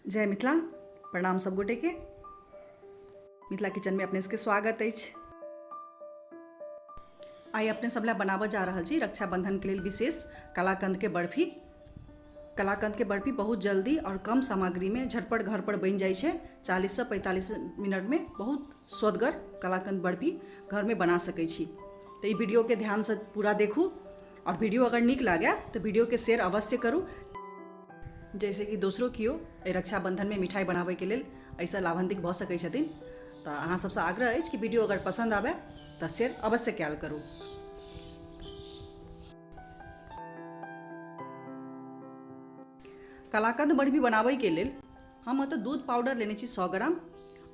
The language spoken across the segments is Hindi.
जय मिथिला। प्रणाम सब गोटे के। मिथिला किचन में अपने सबके स्वागत है। आई अपने सब ला बनाबऽ जा रहल छी रक्षाबंधन के लिए विशेष कलाकंद के बर्फी। कलाकंद के बर्फी बहुत जल्दी और कम सामग्री में झटपट घर पर बन जाए छे। 40 से 45 मिनट में बहुत स्वदगर कलाकंद बर्फी घर में बना सकै छी। तो ये वीडियो के ध्यान से पूरा देखू और वीडियो अगर नीक लगे तो वीडियो के शेयर अवश्य करूँ, जैसे कि दोसरों कियो रक्षाबंधन में मिठाई बनावे के लिए ऐसा लाभान्वित भ सकै छथिन। तो अहाँ सबसे आग्रह है कि वीडियो अगर पसंद आवे तो शेयर अवश्य कैल करूँ। कलाकंद बर्फी बनावे के लिए हम तो दूध पाउडर लेने छी 100 ग्राम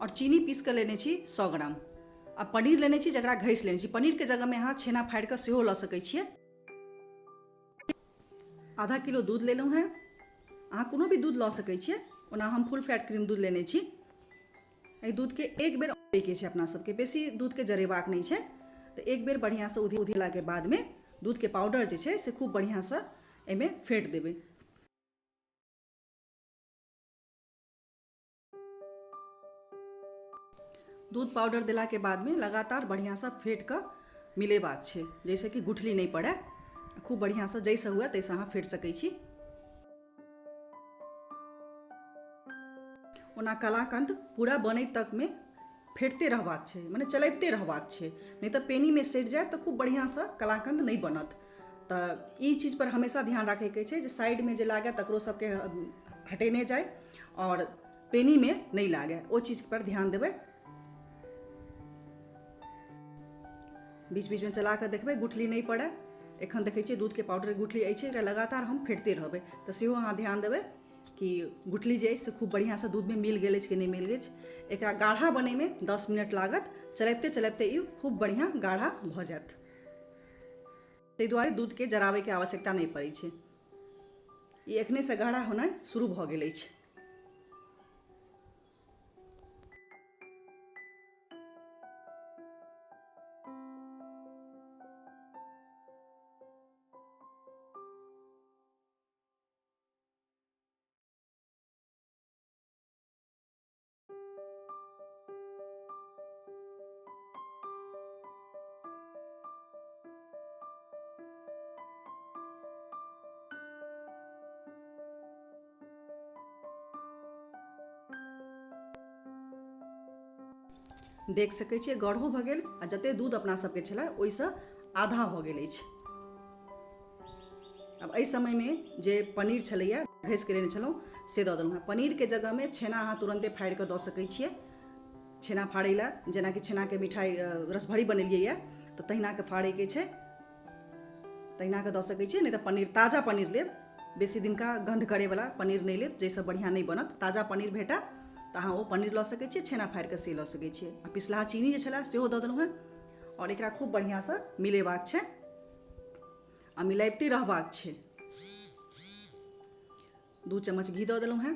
और चीनी पीस के लेने छी 100 ग्राम। अब पनीर लेने छी जकरा घैस लेने छी। पनीर के जगह में अहाँ छेना फाड़ के सेहो ल सकै छियै। आधा किलो दूध लेलहुँ हैं। अहाँ कोनो भी दूध लऽ सकै छियै। ओना हम फुल फैट क्रीम दूध लेने छी। एहि दूध के एक बेर औटे के छै अपना सबके, बेसी दूध के जरेबाक नहीं छै। तो एक बेर बढ़िया से उधिला के बाद में दूध के पाउडर जे छै से खूब बढ़िया से एमे फेंट देबै। दूध पाउडर दिला के बाद में लगातार बढ़िया से फेंट कर मिलेबाक छै, जैसे कि गुठली नहीं पड़े। खूब बढ़िया से जैसे हुए तैसे अहाँ फेंट सकै छी। ओना कलाकंद पूरा बने तक में फेंटते रहबाक छै, माने चलैते रहबाक छै, नहीं तो पेनी में सटि जाए तो खूब बढ़िया से कलाकंद नहीं बनत। तो ई चीज पर हमेशा ध्यान रखे के छै जे साइड में जे लागे तकरो सबके हटेने जाए और पेनी में नहीं लागे, ओ चीज पर ध्यान देबै। बीच बीच में चला कर देखबै गुठली नहीं पड़े। एखन देखै छियै दूध के पाउडर गुठली अछि, एकरा लगातार हम फेंटते रहबै। तो सेहो अहाँ ध्यान देबै कि गुठली जे से खूब बढ़िया से दूध में मिल गेल कि नहीं मिल गेल। एकरा गाढ़ा बने में 10 मिनट लागत। चलैते चलैते ई खूब बढ़िया गाढ़ा भ जायत। ताहि दुआरे दूध के जरावे के आवश्यकता नहीं पड़ै छै। ई एखने से गाढ़ा होना शुरू भ गेल अछि। देख सकै छियै गढ़ो भ गेल आ जते दूध अपना सबके छलै ओहिसँ आधा भ गेल अछि। अब एहि समय में जे पनीर छलैया घैस के लेने छलहुँ से दऽ देलहुँ। पनीर के जगह में छेना अहाँ तुरंते फाड़ि कऽ दऽ सकै छियै। छेना फाड़ै ला जेना कि छेना के मिठाई रसभरी बनेलियै यऽ तो तहिना के फाड़े के छै, तहिना के दऽ सकै छियै। नहीं तो पनीर ताजा पनीर लेब, बेसी दिन का गंध करे वाला पनीर नहीं लेब, जैसे बढ़िया नहीं बनत। ताजा पनीर भेटा तो अहाँ ओ पनीर लऽ सकै छियै, छेना फाड़ि कऽ से लऽ सकै छियै। आ पिसलाहा चीनी जे छलै सेहो दऽ देलहुँ हैं और एकरा खूब बढ़िया से मिलेबाक छै आ मिलाइते रहबाक छै। 2 चम्मच घी दऽ देलहुँ हैं।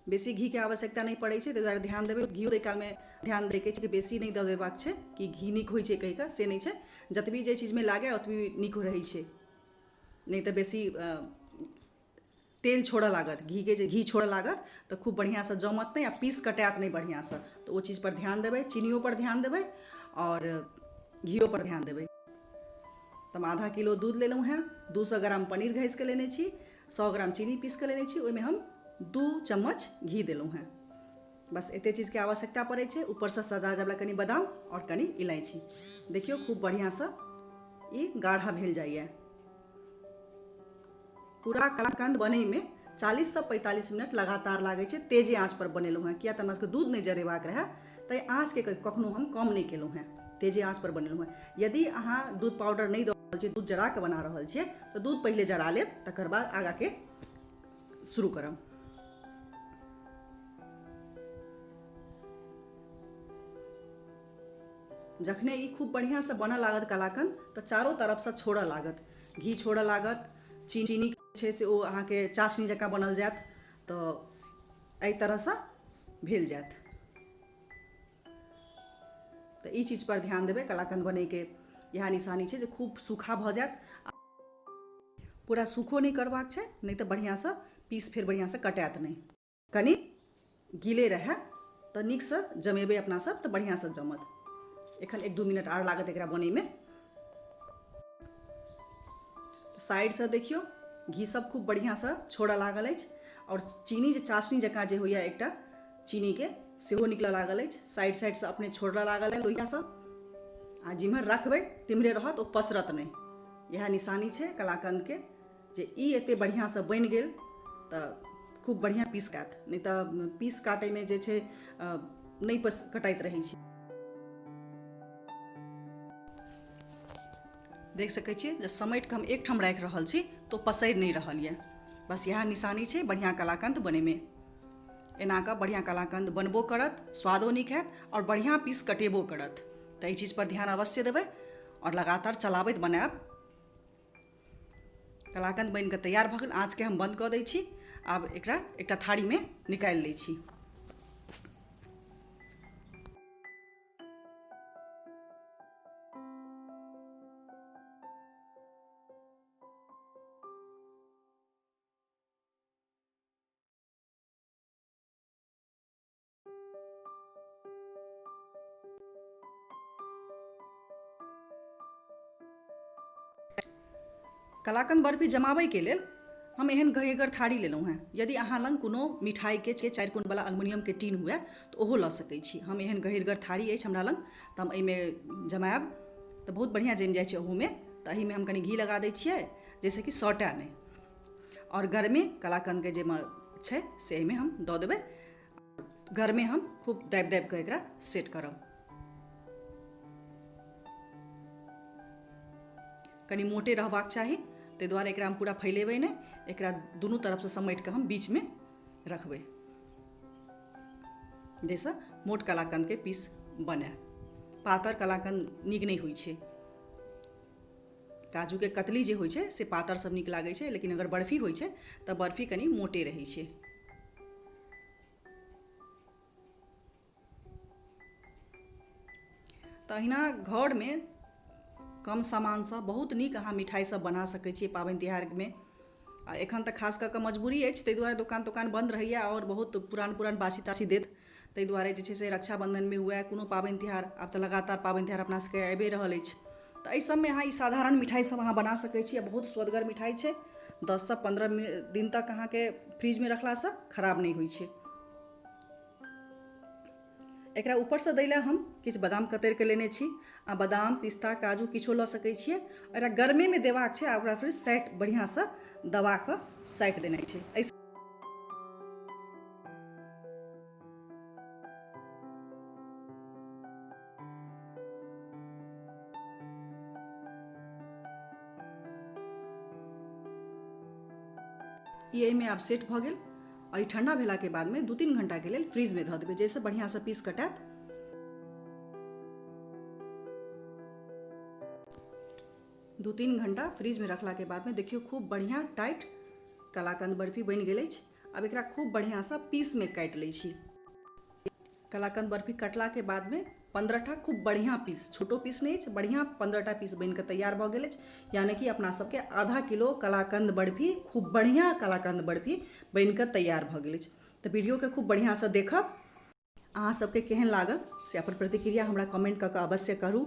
बेसी घी के आवश्यकता नहीं पड़ै छै, ताहि दुआरे ध्यान देबै। घी दै काल में ध्यान दै के छै कि बेसी नहीं दऽ देबाक छै कि घी नीक होइ छै कहि कऽ, से नहीं छै। जतबी जे चीज में लागे ओतबी नीक रहै छै, नहीं तो बेसी तेल छोड़ऽ लागत। घी के जे घी छोड़ऽ लागत तो खूब बढ़िया से जमत नहीं आ पीस कटात नहीं बढ़िया से। तो वो चीज़ पर ध्यान देबै, चीनियों पर ध्यान देबै और घीओ पर ध्यान देबै। तो हम आधा किलो दूध लेलहुँ हैं, 200 ग्राम पनीर घैस के लेने छी, 100 ग्राम चीनी पीस के लेने छी, ओहिमे हम 2 चम्मच घी देलहुँ हैं। बस एते चीज के आवश्यकता पड़ै छै। ऊपर से सजा जबला कनी बादाम और कनी इलायची। देखियो खूब बढ़िया से ई गाढ़ा भेल जाइए। पूरा कलाकंद बने में 40 से 45 मिनट लगातार लागे छै। तेजे आँच पर बनेलहुँ हैं, किया तऽ हमरा सबके दूध नहीं जरेबाक रहे, ताहि आँच के कखनो हम कम नहीं केलहुँ हैं। तेजे आँच पर बनेलहुँ हैं। यदि अहाँ दूध पाउडर नहीं दऽ रहल छियै, दूध जरा के बना रहल छियै, तो दूध पहले जरा लेब, तकर बाद आगा के शुरू करब। जखने ई खूब बढ़िया से बनऽ लागत कलाकंद, तो चारों तरफ से छोड़ऽ लागत, घी छोड़ऽ लागत, चीनी छै से ओ अहाँ के चाशनी जकाँ बनल जायत। तो एहि तरह से भेल जायत। तो ई चीज पर ध्यान देबै। कलाकंद बने के इएह निशानी छै जे खूब सूखा भ जायत। पूरा सूखो नहीं करबाक छै, नहीं तो बढ़िया से पीस फेर बढ़िआँसँ कटात नहि। कनि गीले रहै तऽ नीकसँ जमेबै अपना सब तऽ बढ़िआँसँ जमत। एखन 1-2 मिनट आर लागत एकरा बनैमे। साइडसँ देखियौ घी सब खूब बढ़िआँसँ छोड़ऽ लागल अछि और चीनी जे चाशनी जकाँ जे होइए एकटा चीनीके सेहो निकलऽ लागल अछि। साइडसँ अपने छोड़ऽ लागल है लोहियासँ। आ जिम्हर रखबै तिम्हरे रहत, ओ पसरत नहि। इएह निशानी छै कलाकंदके जे ई एते बढ़िआँसँ बनि गेल तऽ खूब बढ़िआँ पीस काटत, नहि तऽ पीस काटैमे जे छै नहि कटाइत रहै छै। देख सकै छियै जे समेट कऽ हम एकठाम राखि रहल छी तऽ ओ पसरि नहि रहल यऽ। बस इएह निशानी छै बढ़िआँ कलाकंद बनैमे। एना कऽ बढ़िआँ कलाकंद बनबो करत, स्वादो नीक हैत और बढ़िआँ पीस कटेबो करत। तऽ एहि चीजपर ध्यान अवश्य देबै और लगातार चलाबैत बनायब। कलाकंद बनि कऽ तैयार भऽ गेल। आँचके हम बन्द कऽ दै छी। आब एकरा एकटा थारीमे निकालि लै छी। कलाकंद बर्फी जमाबैके लेल हम एहन गहींरगर थारी लेलहुँ हेँ। यदि अहाँ लग कोनो मिठाइके 4 कोनवला एल्युमिनियमके टीन हुए तऽ ओहो लऽ सकै छी। हम एहन गहींरगर थारी अछि हमरा लग तऽ हम एहिमे जमायब तऽ बहुत बढ़िआँ जमि जाइ छै ओहूमे। तऽ एहिमे हम कनि घी लगा दै छियै जाहिसँ कि सटै नहि। और गरमे कलाकंदके जे छै से एहिमे हम दऽ देबै। गरमे हम खूब दाबि दाबि कऽ एकरा सेट करब। कनि मोटे रहबाक चाही, ताहि दुआरे एकरा हम पूरा फैलेबै नहि। एकरा दुनू तरफसँ समेट कऽ हम बीचमे रखबै जाहिसँ मोट कलाकंदके पीस बनै। पातर कलाकंद नीक नहि होइ छै। काजूके कतली जे होइ छै से पातर सब नीक लागै छै, लेकिन अगर बर्फी होइ छै तऽ बर्फी कनि मोटे रहै छै। तहिना घरमे कम सामानसँ बहुत नीक अहाँ मिठाइ सब बना सकै छियै पाबनि तिहारमे। आ एखन तऽ खास कऽ कऽ मजबूरी अछि, ताहि दुआरे दोकान बन्द रहैए और बहुत पुरान बासी तासी देत। ताहि दुआरे जे छै से रक्षाबन्धनमे हुए कोनो पाबनि तिहार, आब तऽ लगातार पाबनि तिहार अपना सबके आबिए रहल अछि, तऽ एहि सबमे अहाँ ई साधारण मिठाइ सब अहाँ बना सकै छी। बहुत स्वदगर मिठाइ छै। 10सँ 15 दिन तक अहाँके फ्रिजमे रखलासँ खराब नहि होइ छै। एकरा ऊपरसँ दै लए हम किछु बादाम कतरि कऽ लेने छी। आ बादाम, पिस्ता, काजू किछो लऽ सकै छियै। एकरा गर्मेमे देबाक छै आ ओकरा फेर साइट बढ़िआँसँ दबा कऽ साइट देनाइ छै। ई एहिमे आब सेट भऽ गेल। और ई ठंडा भेलाके बादमे 2-3 घंटाके लेल फ्रीजमे धऽ देबै जाहिसँ बढ़िआँसँ पीस कटात। 2-3 घंटा फ्रीजमे रखलाके बादमे देखियौ खूब बढ़िआँ टाइट कलाकंद बर्फी बनि गेल अछि। आब एकरा खूब बढ़िआँसँ पीसमे काटि लै छी। कलाकंद बर्फी कटलाके बादमे 15टा खूब बढ़िआँ पीस, छोटो पीस नहि अछि, बढ़िआँ 15टा पीस बनि कऽ तैयार भऽ गेल अछि। यानी कि अपना सबके आधा किलो कलाकंद बर्फी, खूब बढ़िआँ कलाकंद बर्फी बनि कऽ तैयार भऽ गेल अछि। तऽ वीडियोके खूब बढ़िआँसँ देखब। अहाँ सबके केहन लागल से अपन प्रतिक्रिया हमरा कमेंट कऽ कऽ अवश्य करू।